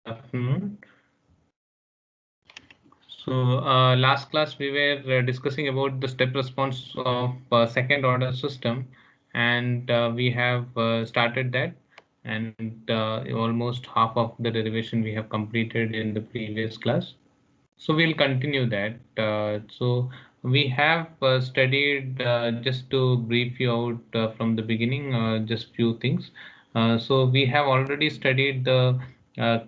Afternoon. So last class we were discussing about the step response of second order system, and we have started that, and almost half of the derivation we have completed in the previous class. So we'll continue that. So we have studied, just to brief you out from the beginning, just few things. So we have already studied the uh,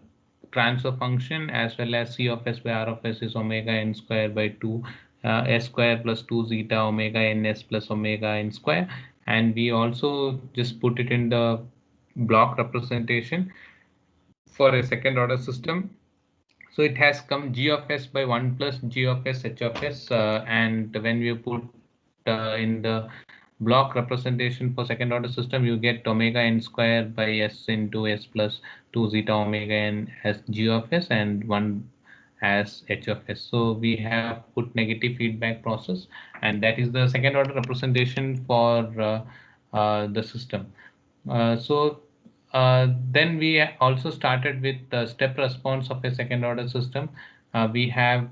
transfer function as well as C of s by R of s is omega n square by 2 s square plus 2 zeta omega n s plus omega n square, and we also just put it in the block representation for a second order system. So it has come g of s by 1 plus g of s h of s, and when we put in the block representation for second order system, you get omega n square by s into s plus 2 zeta omega n as g of s and 1 as h of s. So we have put negative feedback process, and that is the second order representation for the system. Then we also started with the step response of a second order system. We have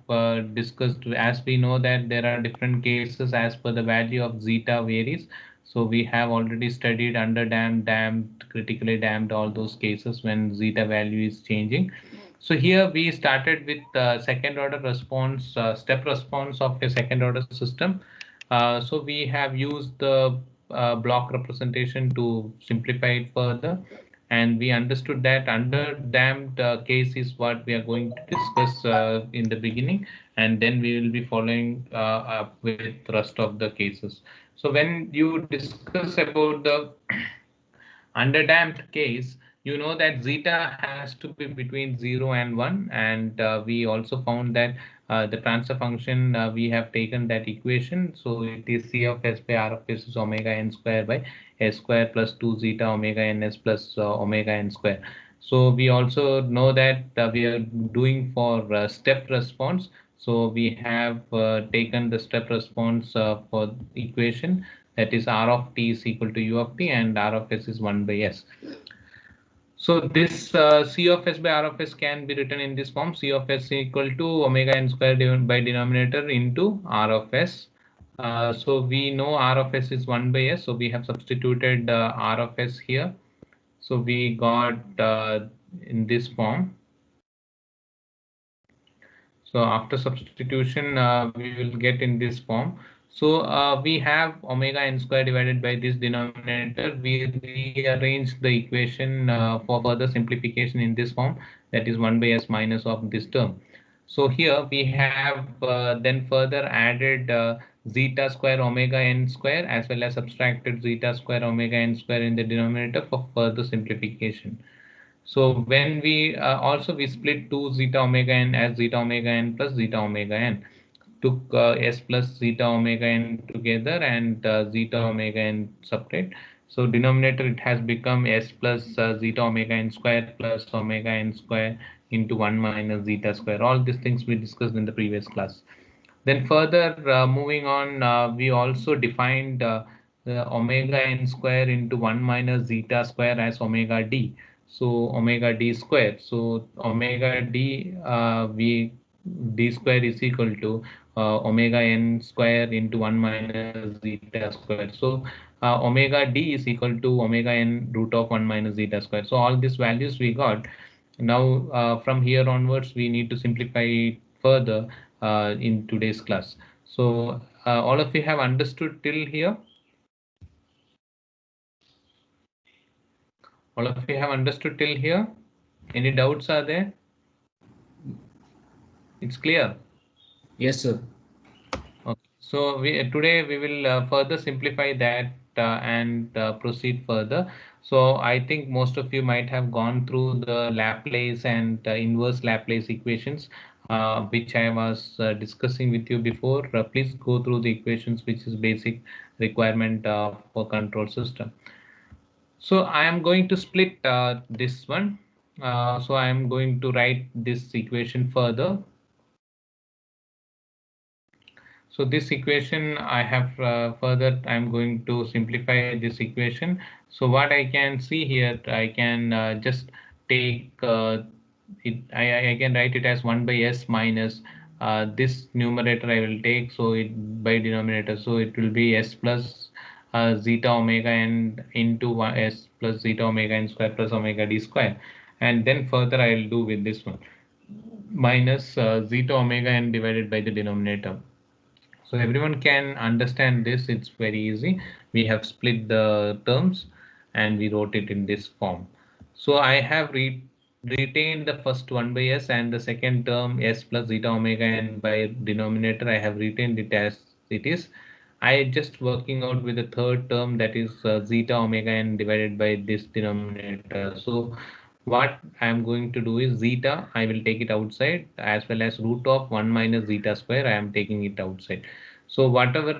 discussed, as we know that there are different cases as per the value of zeta varies. So we have already studied under damped, damped, critically damped, all those cases when zeta value is changing. So here we started with second order response, step response of a second order system. So we have used the block representation to simplify it further, and we understood that under damped case is what we are going to discuss in the beginning, and then we will be following up with rest of the cases. So when you discuss about the under damped case, you know that zeta has to be between 0 and 1, and we also found that the transfer function, we have taken that equation. So it is C of s by R of s is omega n square by s square plus 2 zeta omega ns plus omega n square. So we also know that we are doing for step response. So we have taken the step response for equation, that is R of t is equal to U of t and R of s is 1 by s. So this C of s by R of s can be written in this form: C of s equal to omega n square divided by denominator into R of s. So we know R of s is 1 by s, so we have substituted R of s here. So we got in this form. So after substitution, we will get in this form. So we have omega n square divided by this denominator. We rearrange the equation for further simplification in this form, that is 1 by s minus of this term. So here we have then further added zeta square omega n square as well as subtracted zeta square omega n square in the denominator for further simplification. So when we also we split 2 zeta omega n as zeta omega n plus zeta omega n, took s plus zeta omega n together and zeta omega n separate. So denominator it has become s plus zeta omega n square plus omega n square into 1 minus zeta square. All these things we discussed in the previous class. Then further moving on, we also defined omega n square into 1 minus zeta square as omega d. So omega d square. So omega d, we d square is equal to omega n square into 1 minus zeta square. So omega d is equal to omega n root of 1 minus zeta square. So all these values we got. Now from here onwards, we need to simplify it further in today's class. So all of you have understood till here? All of you have understood till here? Any doubts are there? It's clear. Yes, sir. Okay. So today we will further simplify that and proceed further. So I think most of you might have gone through the Laplace and inverse Laplace equations, which I was discussing with you before. Please go through the equations, which is basic requirement for control system. So I am going to split this one. So I am going to write this equation further. So this equation I have further, I'm going to simplify this equation. So what I can see here, I can just take I can write it as 1 by s minus this numerator I will take, so it by denominator, so it will be s plus zeta omega n into s plus zeta omega n square plus omega d square, and then further I will do with this one minus zeta omega n divided by the denominator. So everyone can understand this. It's very easy. We have split the terms and we wrote it in this form. So I have retained the first 1 by s and the second term s plus zeta omega n by denominator. I have retained it as it is. I just working out with the third term, that is zeta omega n divided by this denominator. So what I am going to do is zeta, I will take it outside, as well as root of 1 minus zeta square, I am taking it outside. So whatever,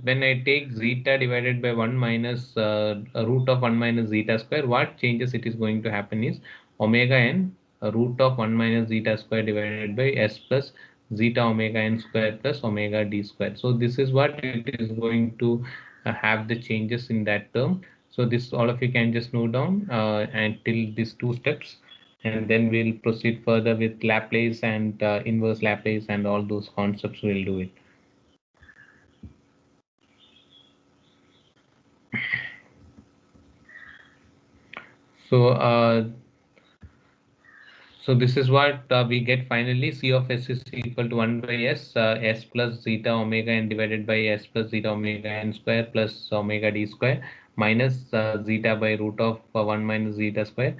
when I take zeta divided by 1 minus root of 1 minus zeta square, what changes it is going to happen is omega n root of 1 minus zeta square divided by s plus zeta omega n square plus omega d square. So this is what it is going to have the changes in that term. So this all of you can just note down until these two steps, and then we'll proceed further with Laplace and inverse Laplace and all those concepts. We'll do it. So so this is what we get finally. C of s is equal to 1 by s, s plus zeta omega n divided by s plus zeta omega n square plus omega d square minus zeta by root of 1 minus zeta square.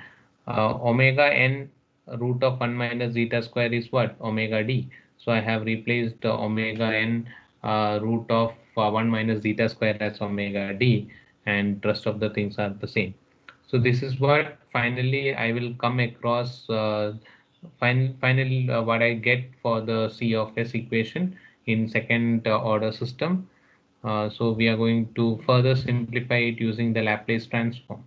Omega n root of 1 minus zeta square is what? Omega d. So I have replaced omega n root of 1 minus zeta square as omega d, and rest of the things are the same. So this is what finally I will come across. Finally, what I get for the C of S equation in second order system. So we are going to further simplify it using the Laplace transform.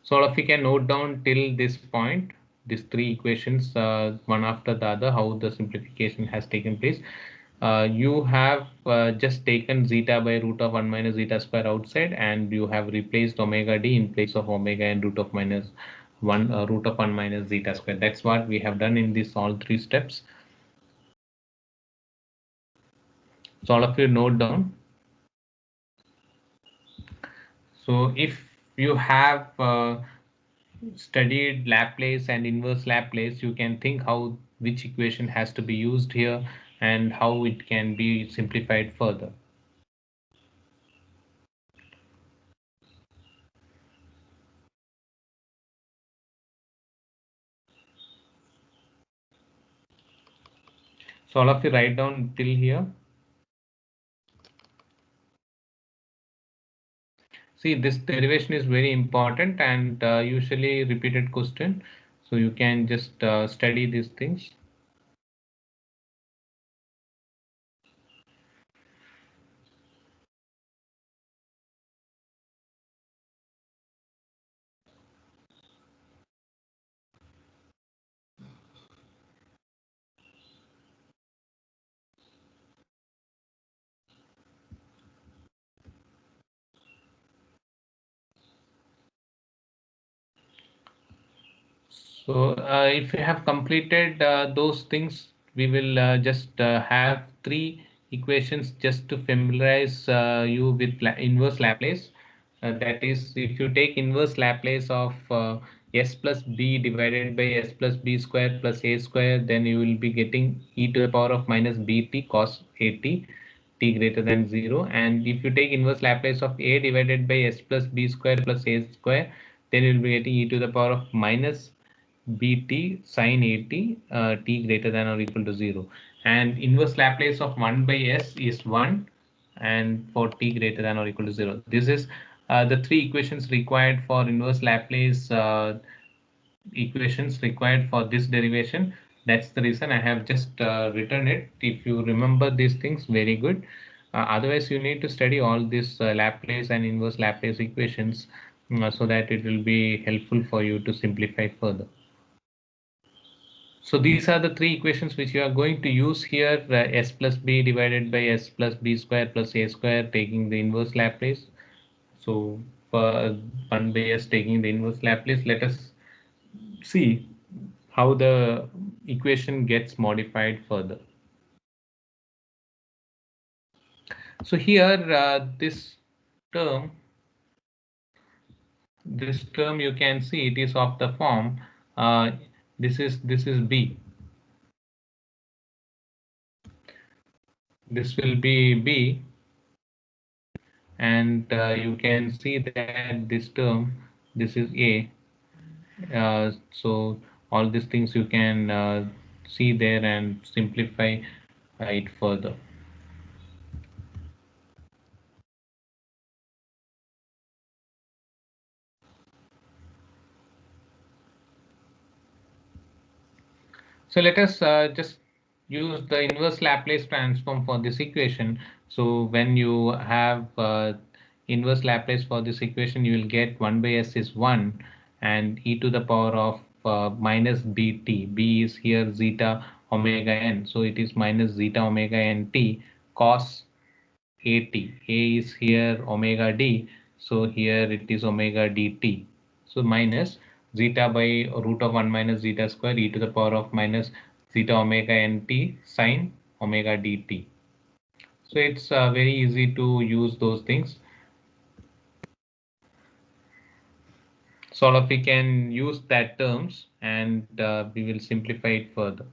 So all of you can note down till this point, these three equations, one after the other, how the simplification has taken place. You have just taken zeta by root of 1 minus zeta square outside, and you have replaced omega d in place of omega and root of minus 1 root of 1 minus zeta square. That's what we have done in this all three steps. So all of you note down. So if you have studied Laplace and inverse Laplace, you can think how which equation has to be used here and how it can be simplified further. So all of you write down till here. See, this derivation is very important and usually repeated question. So you can just study these things. So if you have completed those things, we will just have three equations just to familiarize you with inverse Laplace. That is, if you take inverse Laplace of s plus b divided by s plus b square plus a square, then you will be getting e to the power of minus bt cos at t greater than 0. And if you take inverse Laplace of a divided by s plus b square plus a square, then you will be getting e to the power of minus bt sin at t greater than or equal to 0. And inverse Laplace of 1 by s is 1, and for t greater than or equal to 0. This is the three equations required for inverse Laplace equations required for this derivation. That's the reason I have just written it. If you remember these things, very good. Otherwise, you need to study all these Laplace and inverse Laplace equations so that it will be helpful for you to simplify further. So these are the three equations which you are going to use here, s plus b divided by s plus b square plus a square, taking the inverse Laplace. So 1 by s taking the inverse Laplace, let us see how the equation gets modified further. So here term, this term you can see it is of the form this is b. This will be b, and you can see that this term, this is a. So all these things you can see there and simplify it further. So let us just use the inverse Laplace transform for this equation. So when you have inverse Laplace for this equation, you will get 1 by s is 1 and e to the power of minus bt. B is here zeta omega n. So it is minus zeta omega n t cos at. A is here omega d. So here it is omega dt. So minus zeta by root of 1 minus zeta square e to the power of minus zeta omega nt sine omega dt. So it's very easy to use those things. So all of we can use that terms and we will simplify it further.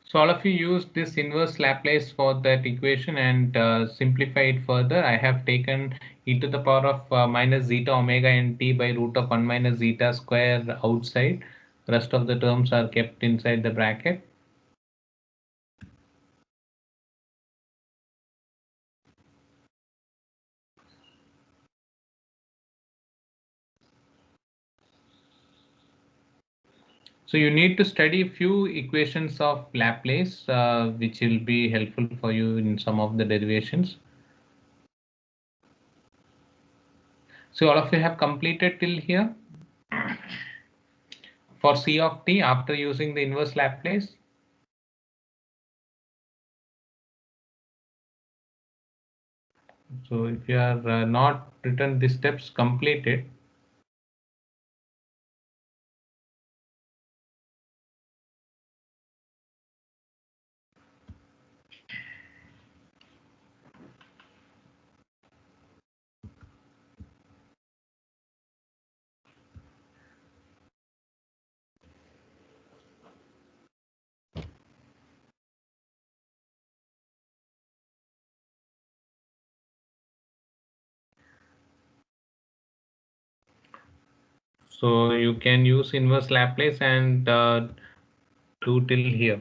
So all of you use this inverse Laplace for that equation and simplify it further. I have taken e to the power of minus zeta omega nt by root of 1 minus zeta square outside. Rest of the terms are kept inside the bracket. So you need to study few equations of Laplace, which will be helpful for you in some of the derivations. So all of you have completed till here for C of t after using the inverse Laplace. So if you are not written the steps completed, so you can use inverse Laplace and do till here.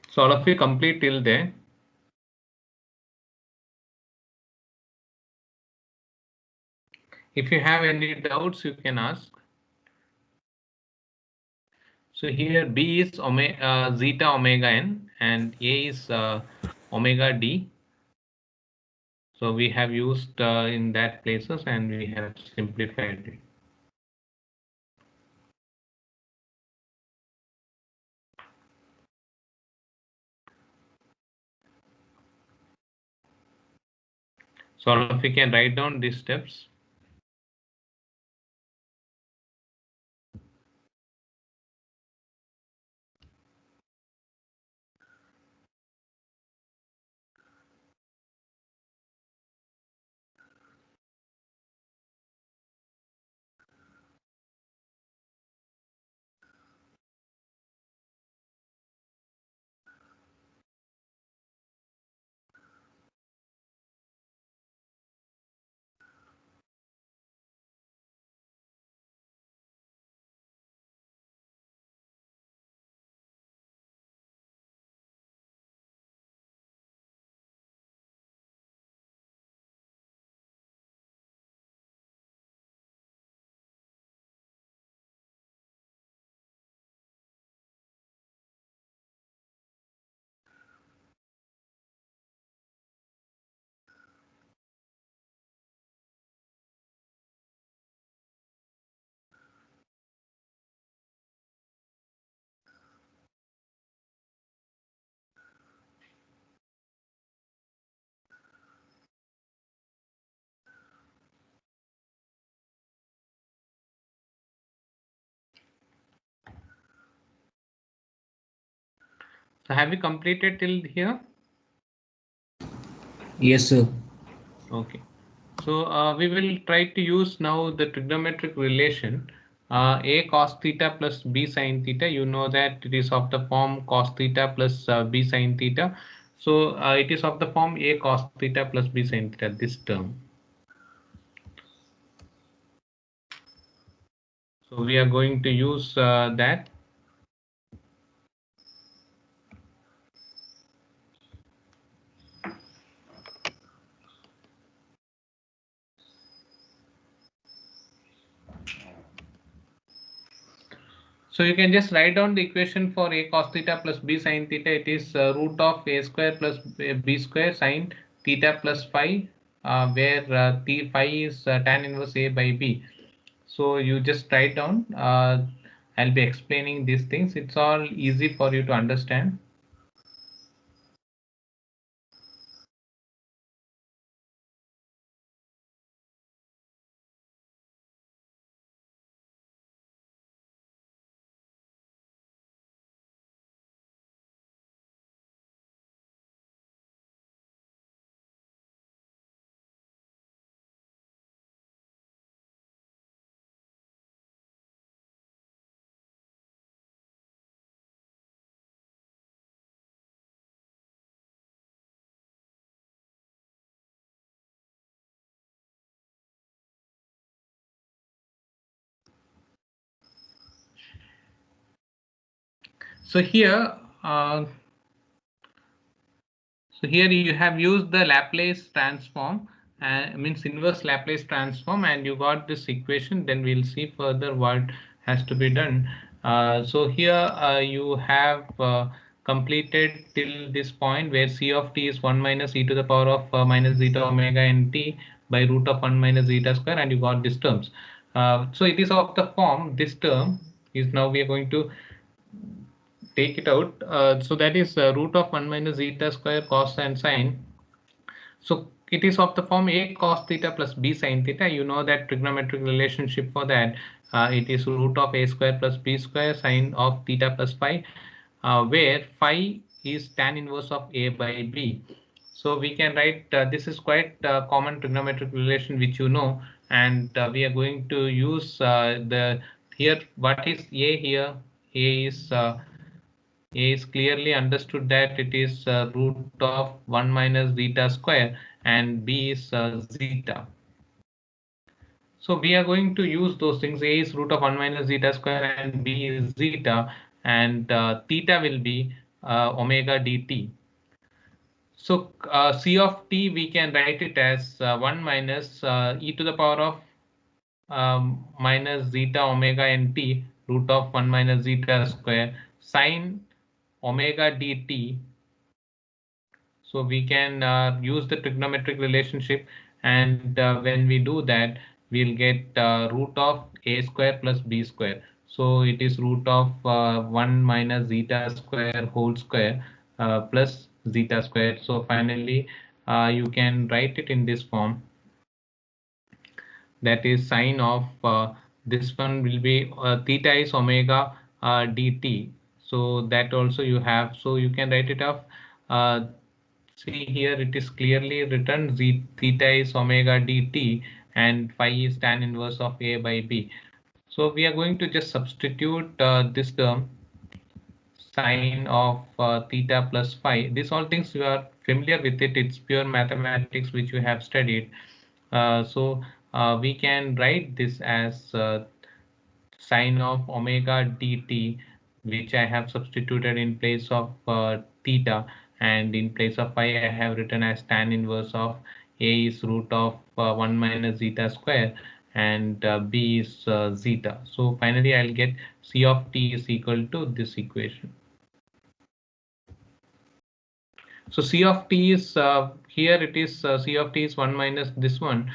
So all of you complete till there. If you have any doubts, you can ask. So here B is zeta omega n and A is omega d. So we have used in that places and we have simplified it. So all of you can write down these steps. So have you completed till here? Yes, sir. Okay. So we will try to use now the trigonometric relation a cos theta plus b sin theta. You know that it is of the form cos theta plus b sin theta. So it is of the form a cos theta plus b sin theta, this term. So we are going to use that. So you can just write down the equation for a cos theta plus b sin theta. It is root of a square plus b square sin theta plus phi, where phi is tan inverse a by b. So you just write down. I'll be explaining these things. It's all easy for you to understand. So here, you have used the Laplace transform, means inverse Laplace transform, and you got this equation. Then we'll see further what has to be done. So here you have completed till this point where C of t is 1 minus e to the power of minus zeta omega n t by root of 1 minus zeta square, and you got these terms. So it is of the form, this term is, now we are going to take it out. So that is root of 1 minus zeta square cos and sine. So it is of the form a cos theta plus b sin theta. You know that trigonometric relationship for that. It is root of a square plus b square sine of theta plus phi, where phi is tan inverse of a by b. So we can write, this is quite common trigonometric relation which you know, and we are going to use the, here what is a here. A is clearly understood that it is root of 1 minus zeta square, and b is zeta. So we are going to use those things. A is root of 1 minus zeta square and b is zeta, and theta will be omega dt. So C of t, we can write it as 1 minus e to the power of minus zeta omega nt root of 1 minus zeta square sine omega dt. So we can use the trigonometric relationship, and when we do that, we'll get root of a square plus b square. So it is root of 1 minus zeta square whole square plus zeta square. So finally, you can write it in this form. That is sine of this one will be theta is omega dt. So that also you have. So you can write it off. See here, it is clearly written z theta is omega dt and phi is tan inverse of a by b. So we are going to just substitute this term sine of theta plus phi. These all things you are familiar with it. It's pure mathematics which you have studied. So we can write this as sine of omega dt, which I have substituted in place of theta, and in place of phi I have written as tan inverse of a is root of 1 minus zeta square, and b is zeta. So finally I'll get C of t is equal to this equation. So C of t is here, it is C of t is 1 minus this one.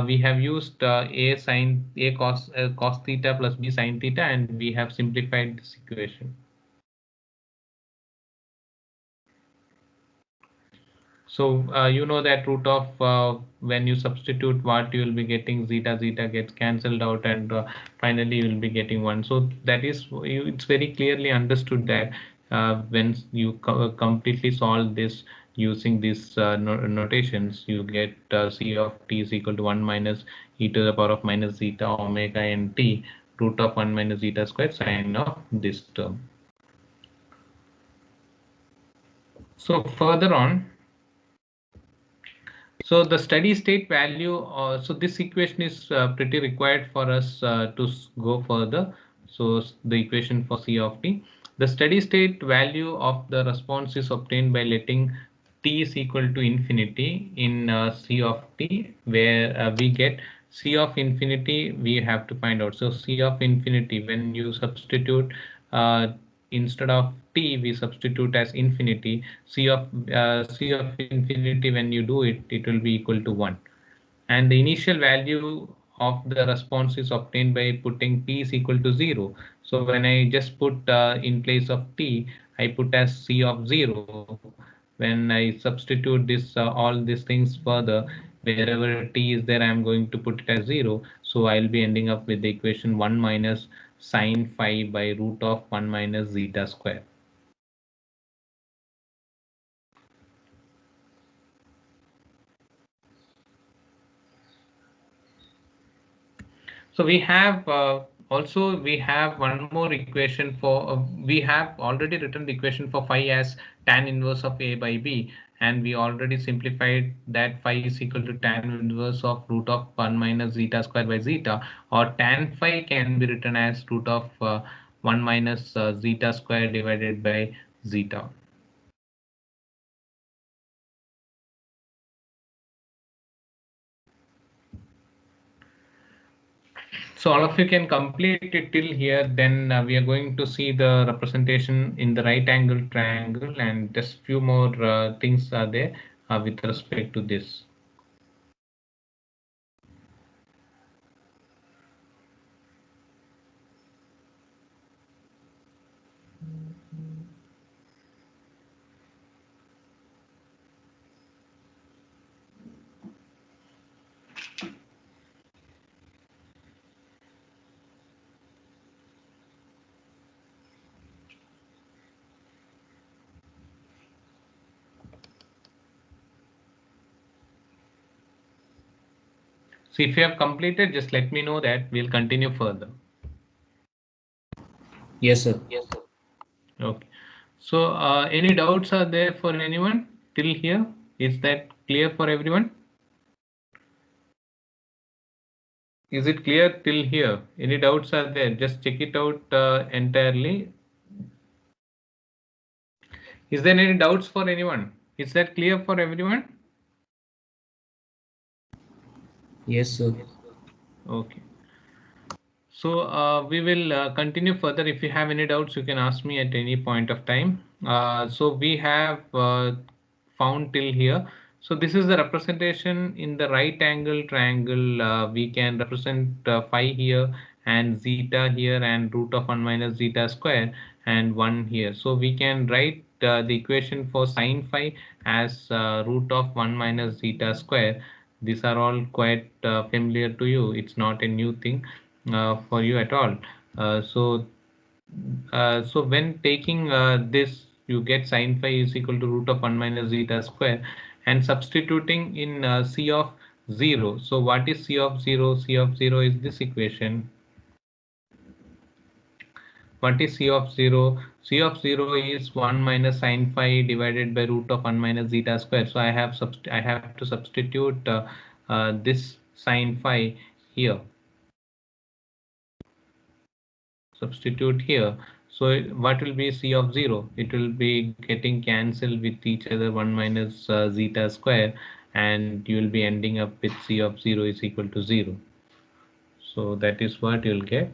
We have used a sine a cos theta plus b sine theta, and we have simplified this equation. So you know that root of when you substitute what, you will be getting zeta, zeta gets cancelled out, and finally you will be getting 1. So that is, it's very clearly understood that when you completely solve this using these notations, you get C of t is equal to 1 minus e to the power of minus zeta omega n t root of 1 minus zeta squared sine of this term. So further on, so the steady state value, so this equation is pretty required for us to go further. So the equation for C of t, the steady state value of the response is obtained by letting t is equal to infinity in C of t, where we get C of infinity we have to find out. So C of infinity, when you substitute instead of t we substitute as infinity, c of infinity, when you do it, it will be equal to 1, and the initial value of the response is obtained by putting t is equal to 0. So when I just put in place of t, I put as c of 0. When I substitute this all these things further, wherever t is there, I am going to put it as 0. So I'll be ending up with the equation 1 minus sine phi by root of 1 minus zeta square. So we have also we have one more equation for we have already written the equation for phi as tan inverse of a by b, and we already simplified that phi is equal to tan inverse of root of 1 minus zeta square by zeta, or tan phi can be written as root of 1 minus zeta square divided by zeta. So all of you can complete it till here. Then we are going to see the representation in the right angle triangle, and just few more things are there with respect to this. So if you have completed, just let me know that we'll continue further. Yes, sir. Yes, sir. Okay. So any doubts are there for anyone till here? Is that clear for everyone? Is it clear till here? Any doubts are there? Just check it out entirely. Is there any doubts for anyone? Is that clear for everyone? Yes, sir. Yes, sir. Okay. So we will continue further. If you have any doubts, you can ask me at any point of time. So we have found till here. So this is the representation in the right angle triangle. We can represent phi here and zeta here and root of 1 minus zeta square and 1 here. So we can write the equation for sine phi as root of 1 minus zeta square. These are all quite familiar to you. It's not a new thing for you at all. So when taking this, you get sine phi is equal to root of 1 minus zeta square, and substituting in C of 0. So what is C of 0? C of 0 is this equation. What is C of 0? C of 0 is 1 minus sine phi divided by root of 1 minus zeta square. So I have to substitute this sine phi here. Substitute here. So what will be C of 0? It will be getting cancelled with each other, 1 minus zeta square, and you will be ending up with C of 0 is equal to 0. So that is what you'll get.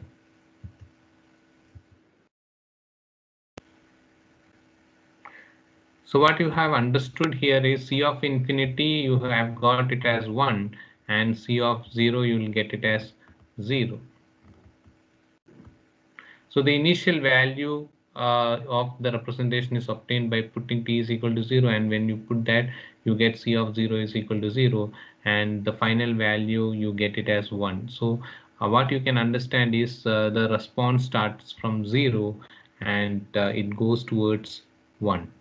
So what you have understood here is C of infinity, you have got it as 1, and C of 0, you will get it as 0. So the initial value of the representation is obtained by putting t is equal to 0, and when you put that, you get C of 0 is equal to 0, and the final value you get it as 1. So what you can understand is the response starts from 0, and it goes towards 1.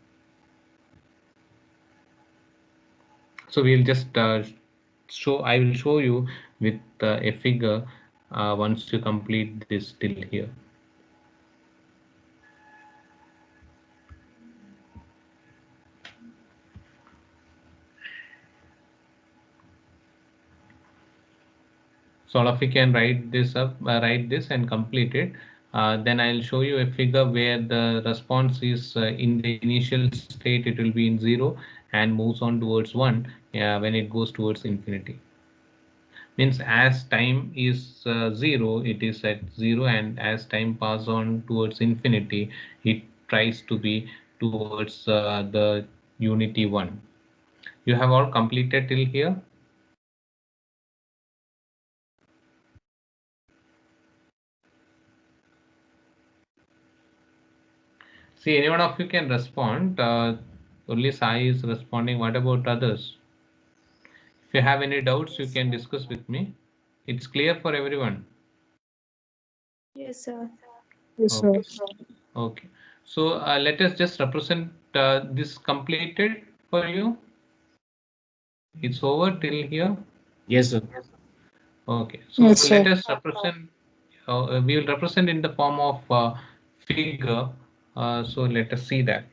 So we'll just I will show you with a figure once you complete this till here. So all of you can write this and complete it. Then I'll show you a figure where the response is in the initial state it will be in 0 and moves on towards 1 when it goes towards infinity. Means as time is 0, it is at 0, and as time passes on towards infinity, it tries to be towards the unity 1. You have all completed till here? See, any one of you can respond. Only Sai is responding. What about others? If you have any doubts, you can discuss with me. It's clear for everyone. Yes, sir. Yes, sir. Okay. Okay. So let us just represent this completed for you. It's over till here. Yes, sir. Okay. So Yes, sir. let us represent. We will represent in the form of figure. So let us see that.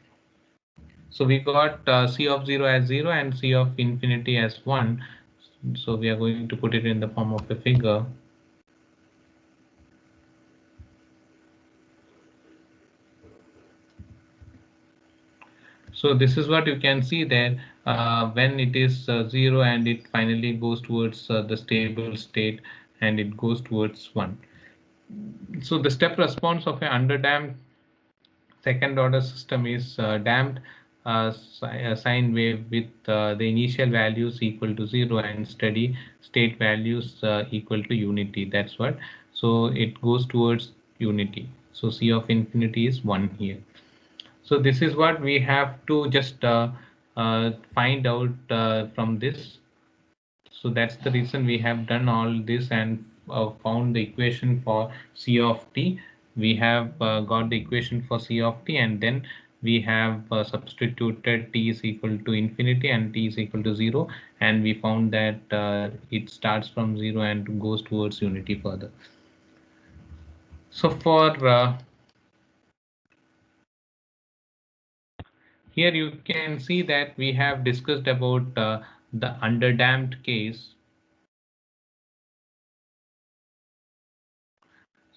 So we got C of 0 as 0 and C of infinity as 1. So we are going to put it in the form of a figure. So this is what you can see there when it is 0 and it finally goes towards the stable state and it goes towards 1. So the step response of an underdamped second order system is damped sine wave with the initial values equal to 0 and steady state values equal to unity. That's what. So it goes towards unity. So C of infinity is 1 here. So this is what we have to just find out from this. So that's the reason we have done all this and found the equation for C of t. We have got the equation for C of t, and then we have substituted t is equal to infinity and t is equal to 0, and we found that it starts from 0 and goes towards unity further. So for here you can see that we have discussed about the underdamped case.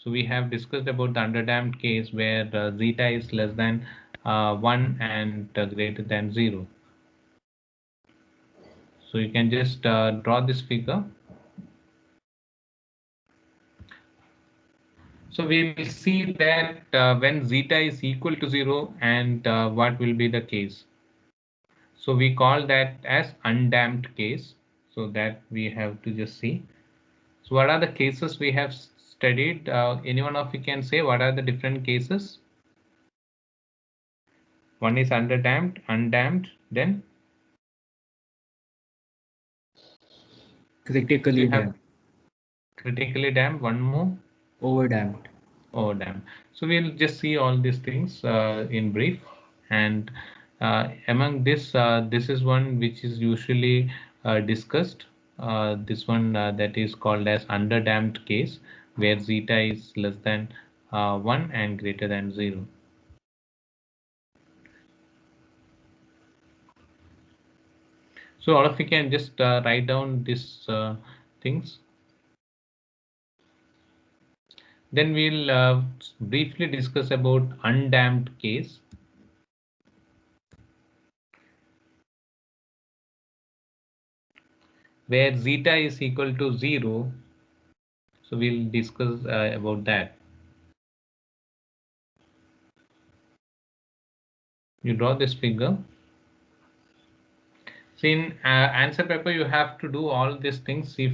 So we have discussed about the underdamped case where zeta is less than 1 and greater than 0. So you can just draw this figure. So we will see that when zeta is equal to 0 and what will be the case. So we call that as undamped case. So that we have to just see. So what are the cases we have studied? Anyone of you can say what are the different cases? One is underdamped, undamped, then Critically you have damped. critically damped, one more Overdamped. overdamped. So we'll just see all these things in brief. And among this, this is one which is usually discussed. This one that is called as underdamped case, where zeta is less than 1 and greater than 0. So all of you can just write down these things. Then we'll briefly discuss about undamped case. Where zeta is equal to 0. So we'll discuss about that. You draw this figure. So in answer paper, you have to do all these things. If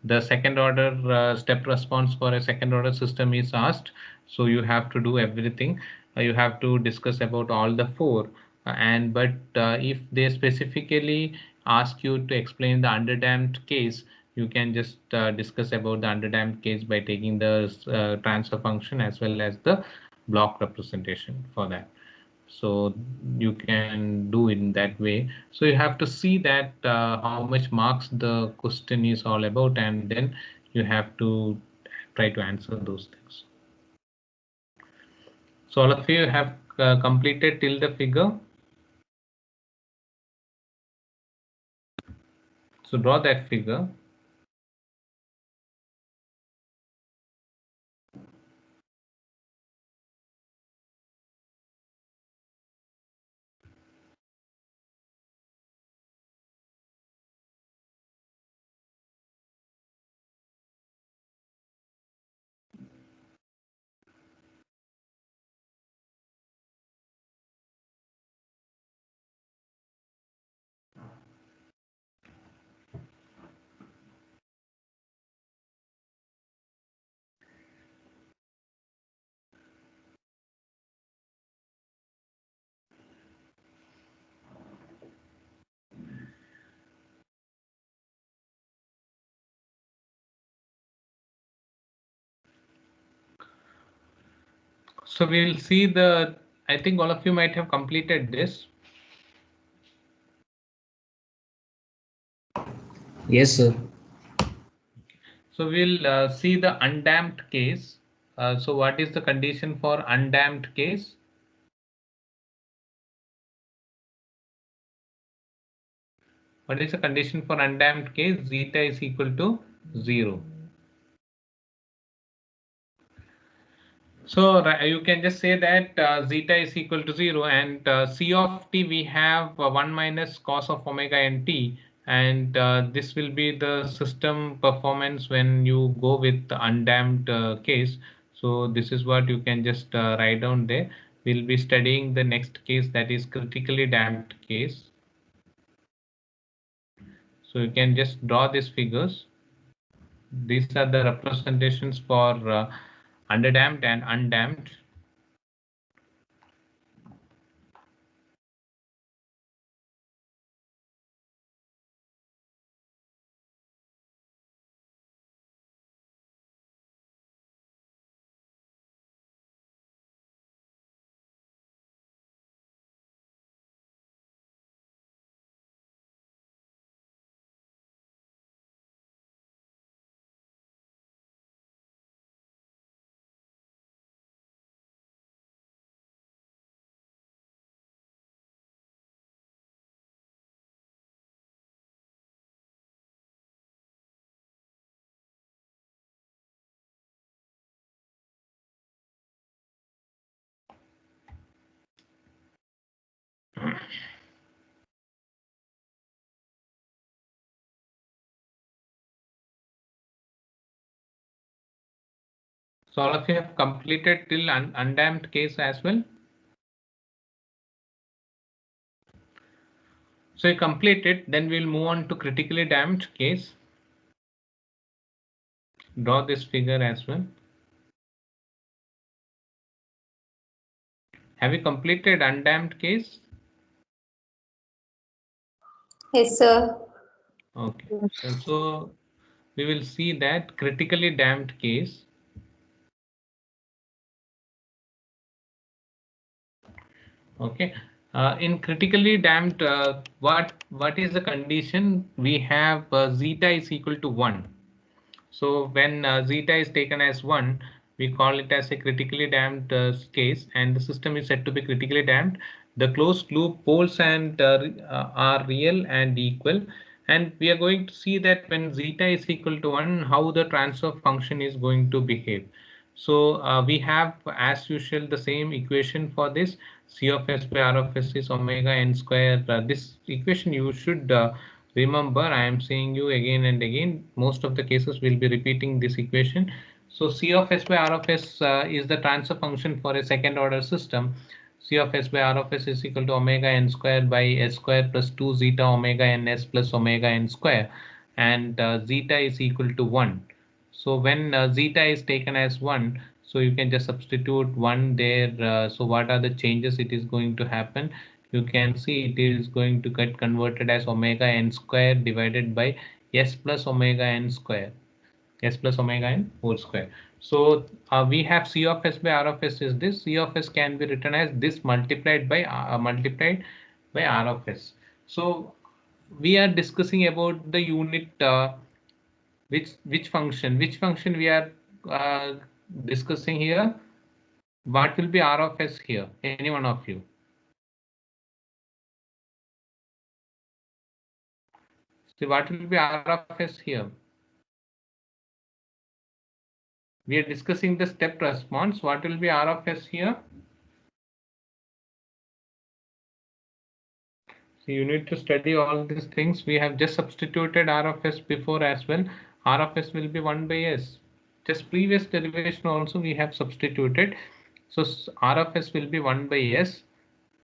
the second order step response for a second order system is asked, so you have to do everything. You have to discuss about all the four. But if they specifically ask you to explain the underdamped case, you can just discuss about the underdamped case by taking the transfer function as well as the block representation for that. So you can do in that way. So you have to see that how much marks the question is all about, and then you have to try to answer those things. So all of you have completed till the figure. So draw that figure. So we'll see I think all of you might have completed this. Yes, sir. So we'll see the undamped case. So what is the condition for undamped case? What is the condition for undamped case? Zeta is equal to 0. So you can just say that zeta is equal to 0, and C of t we have 1 minus cos of omega n t, and this will be the system performance when you go with the undamped case. So this is what you can just write down there. We'll be studying the next case, that is critically damped case. So you can just draw these figures. These are the representations for underdamped and undamped. So all of you have completed till undamped case as well. So you complete it, then we'll move on to critically damped case. Draw this figure as well. Have you completed undamped case? Yes, sir. Okay. So we will see that critically damped case. Okay. In critically damped, what is the condition? We have zeta is equal to 1. So when zeta is taken as 1, we call it as a critically damped case, and the system is said to be critically damped. The closed loop poles and are real and equal, and we are going to see that when zeta is equal to 1, how the transfer function is going to behave. So we have, as usual, the same equation for this. C of s by r of s is omega n square. This equation you should remember. I am saying you again and again. Most of the cases will be repeating this equation. So C of s by r of s is the transfer function for a second order system. C of s by r of s is equal to omega n square by s square plus 2 zeta omega n s plus omega n square, and zeta is equal to 1. So when zeta is taken as 1, so you can just substitute 1 there. So what are the changes it is going to happen? You can see it is going to get converted as omega n square divided by s plus omega n square, s plus omega n whole square. So we have C of S by R of S is this. C of S can be written as this multiplied by R of S. So we are discussing about the unit which function we are uh, discussing here. What will be R of S here? Any one of you? See, what will be R of S here? We are discussing the step response. What will be R of S here? So you need to study all these things. We have just substituted R of S before as well. R of S will be 1 by S. Just previous derivation also we have substituted. So R of S will be 1 by S.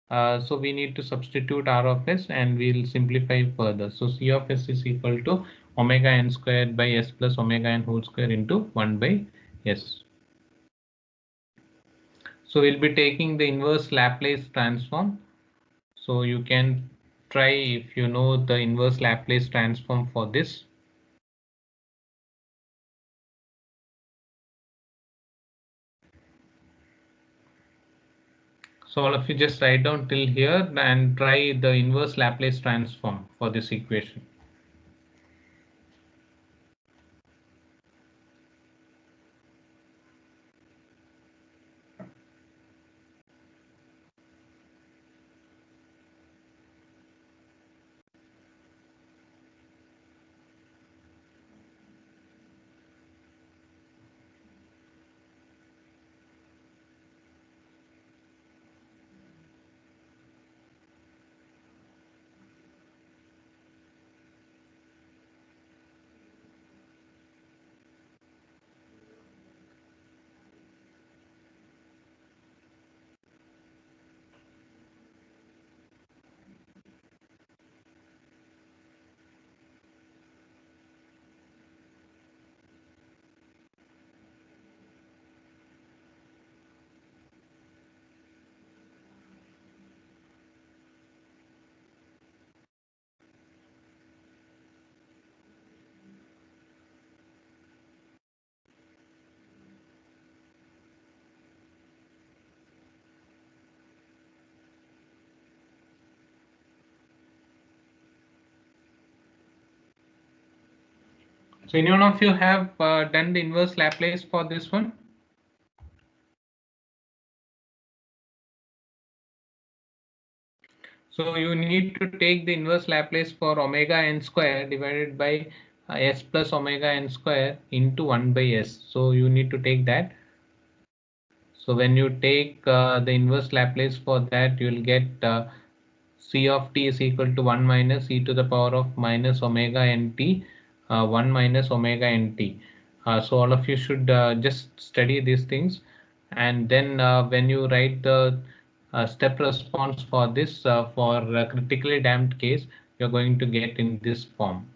So we need to substitute R of S and we'll simplify further. So C of S is equal to omega n squared by S plus omega n whole square into 1 by S. So we'll be taking the inverse Laplace transform. So you can try if you know the inverse Laplace transform for this. So all of you just write down till here and try the inverse Laplace transform for this equation. So any one of you have done the inverse Laplace for this one? So you need to take the inverse Laplace for omega n square divided by S plus omega n square into 1 by S. So you need to take that. So when you take the inverse Laplace for that, you will get C of t is equal to 1 minus e to the power of minus omega nt, 1 minus omega nt. So all of you should just study these things, and then when you write the step response for this for critically damped case, you're going to get in this form.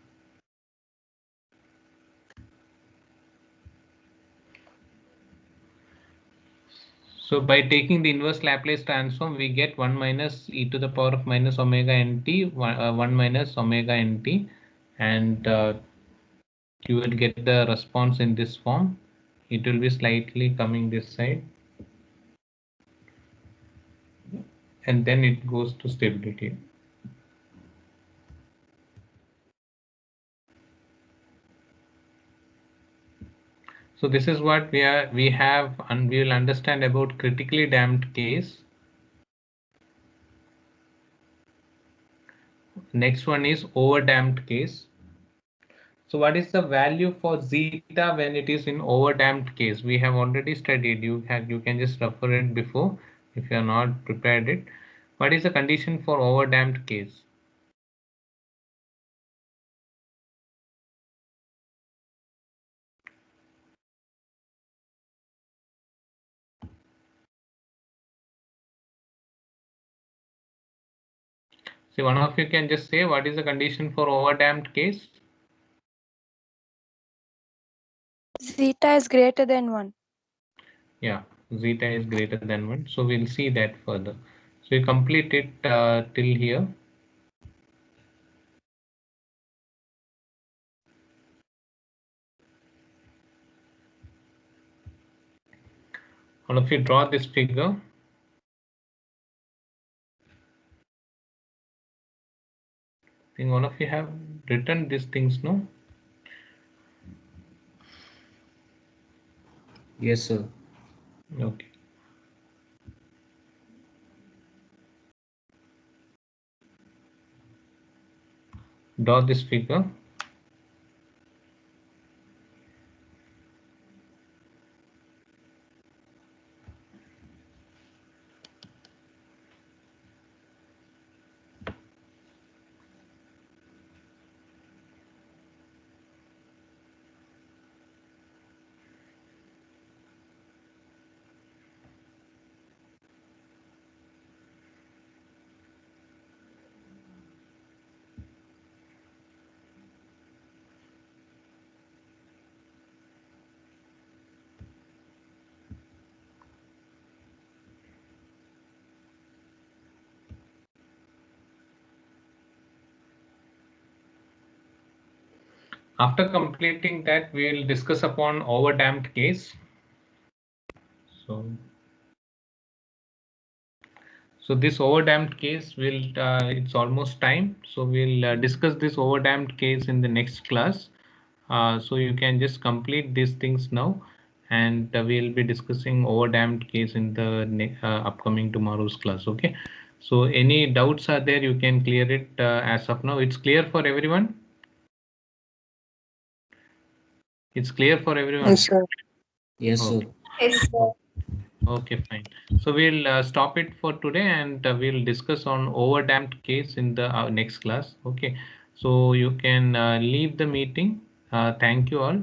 So by taking the inverse Laplace transform, we get 1 minus e to the power of minus omega nt, 1 minus omega nt, and you will get the response in this form. It will be slightly coming this side, and then it goes to stability. So this is what we have, and we will understand about critically damped case. Next one is over damped case. So what is the value for zeta when it is in over damped case? We have already studied. You can just refer it before if you are not prepared it. What is the condition for over damped case? So one of you can just say what is the condition for over damped case? Zeta is greater than 1. Yeah, zeta is greater than 1. So we'll see that further. So you complete it till here. All of you draw this figure. I think all of you have written these things, no? Yes, sir. Okay. Draw this figure. After completing that, we will discuss upon overdamped case. So this overdamped case will, it's almost time. So we'll discuss this overdamped case in the next class. So you can just complete these things now, and we'll be discussing overdamped case in the upcoming tomorrow's class. Okay. So any doubts are there, you can clear it as of now. It's clear for everyone. It's clear for everyone. Yes, sir. Yes, sir. Okay. Yes, sir. Okay, fine. So we'll stop it for today, and we'll discuss on overdamped case in the next class. Okay. So you can leave the meeting. Thank you all.